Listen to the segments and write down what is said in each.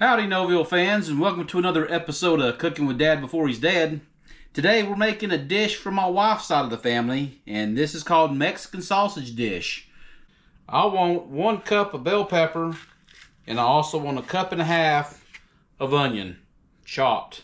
Howdy, Noville fans, and welcome to another episode of Cooking with Dad Before He's Dead. Today we're making a dish from my wife's side of the family, and this is called Mexican sausage dish. I want 1 cup of bell pepper, and I also want 1.5 cups of onion, chopped.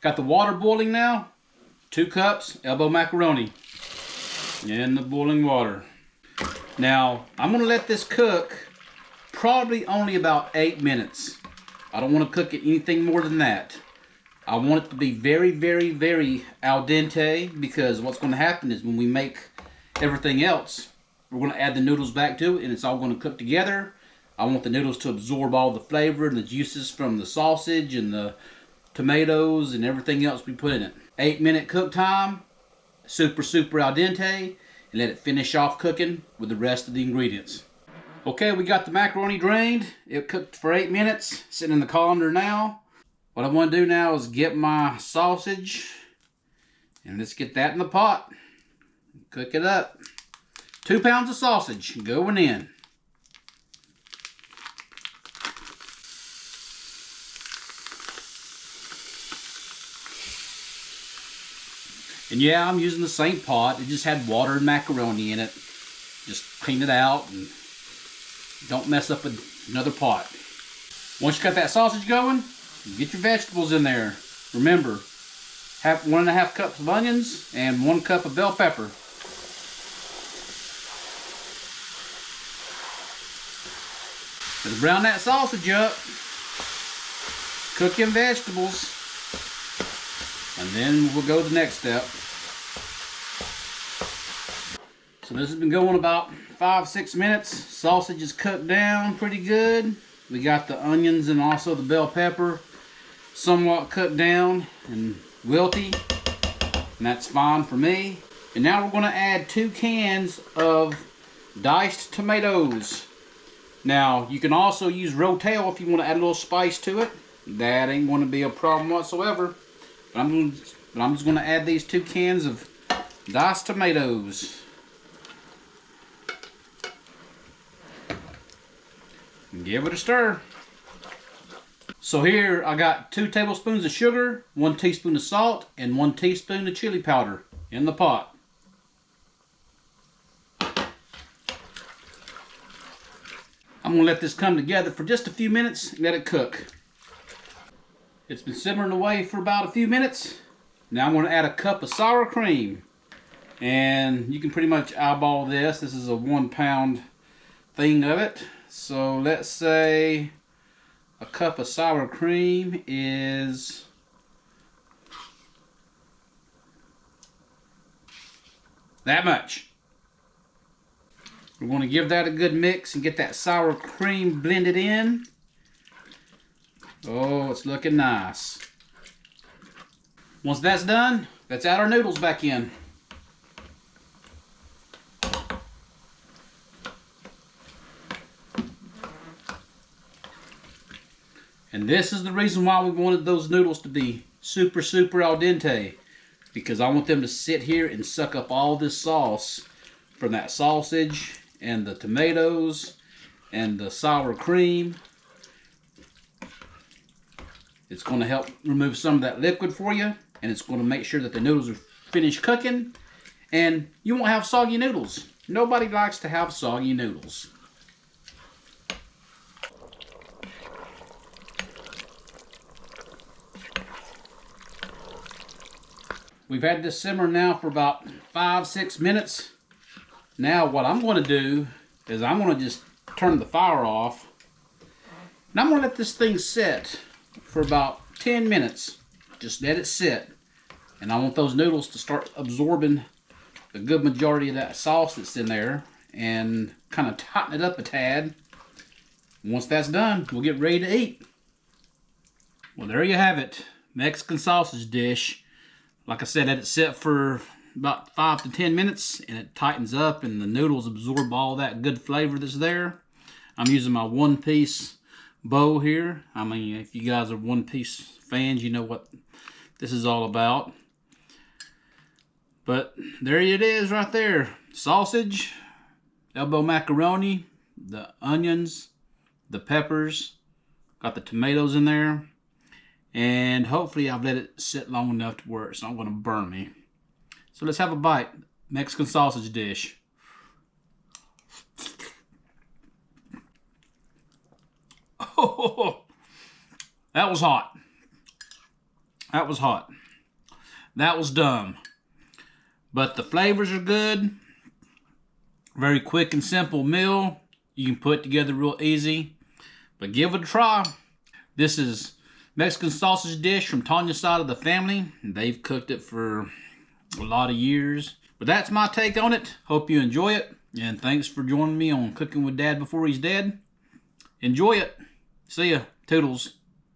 Got the water boiling now. 2 cups elbow macaroni in the boiling water. Now, I'm going to let this cook probably only about 8 minutes. I don't want to cook it anything more than that. I want it to be very, very, very al dente, because what's going to happen is when we make everything else, we're going to add the noodles back to it and it's all going to cook together. I want the noodles to absorb all the flavor and the juices from the sausage and the tomatoes and everything else we put in it. 8-minute cook time, super al dente, and let it finish off cooking with the rest of the ingredients. Okay, we got the macaroni drained. It cooked for 8 minutes, sitting in the colander now. What I want to do now is get my sausage, and let's get that in the pot. Cook it up. 2 pounds of sausage going in. And yeah, I'm using the same pot. It just had water and macaroni in it. Just clean it out and don't mess up another pot. Once you got that sausage going, get your vegetables in there. Remember, have 1.5 cups of onions and 1 cup of bell pepper. Let's brown that sausage up. Cook your vegetables. And then we'll go to the next step. So this has been going about 5-6 minutes. Sausage is cooked down pretty good. We got the onions and also the bell pepper somewhat cooked down and wilty. And that's fine for me. And now we're going to add 2 cans of diced tomatoes. Now you can also use rotel if you want to add a little spice to it. That ain't going to be a problem whatsoever. But I'm just going to add these 2 cans of diced tomatoes. And give it a stir. So here I got 2 tablespoons of sugar, 1 teaspoon of salt, and 1 teaspoon of chili powder in the pot. I'm going to let this come together for just a few minutes and let it cook. It's been simmering away for about a few minutes. Now I'm going to add 1 cup of sour cream. And you can pretty much eyeball this. This is a 1 pound thing of it. So let's say 1 cup of sour cream is that much. We're going to give that a good mix and get that sour cream blended in. Oh, it's looking nice. Once that's done, let's add our noodles back in. And this is the reason why we wanted those noodles to be super al dente. Because I want them to sit here and suck up all this sauce from that sausage and the tomatoes and the sour cream. It's going to help remove some of that liquid for you, and it's going to make sure that the noodles are finished cooking, and you won't have soggy noodles. Nobody likes to have soggy noodles. We've had this simmer now for about 5-6 minutes. Now what I'm going to do is I'm going to just turn the fire off, and I'm going to let this thing sit for about 10 minutes. Just let it sit. And I want those noodles to start absorbing the good majority of that sauce that's in there and kind of tighten it up a tad. Once that's done, we'll get ready to eat. Well, there you have it. Mexican sausage dish. Like I said, let it sit for about 5 to 10 minutes and it tightens up and the noodles absorb all that good flavor that's there. I'm using my one-piece bowl here. I mean, if you guys are one-piece fans, you know what this is all about. But there it is right there. Sausage, elbow macaroni, the onions, the peppers, got the tomatoes in there. And hopefully I've let it sit long enough to where it's not going to burn me. So let's have a bite. Mexican sausage dish. Oh, that was hot. That was hot. That was dumb. But the flavors are good. Very quick and simple meal. You can put together real easy. But give it a try. This is Mexican sausage dish from Tanja's side of the family. They've cooked it for a lot of years. But that's my take on it. Hope you enjoy it. And thanks for joining me on Cooking with Dad Before He's Dead. Enjoy it. See ya. Toodles.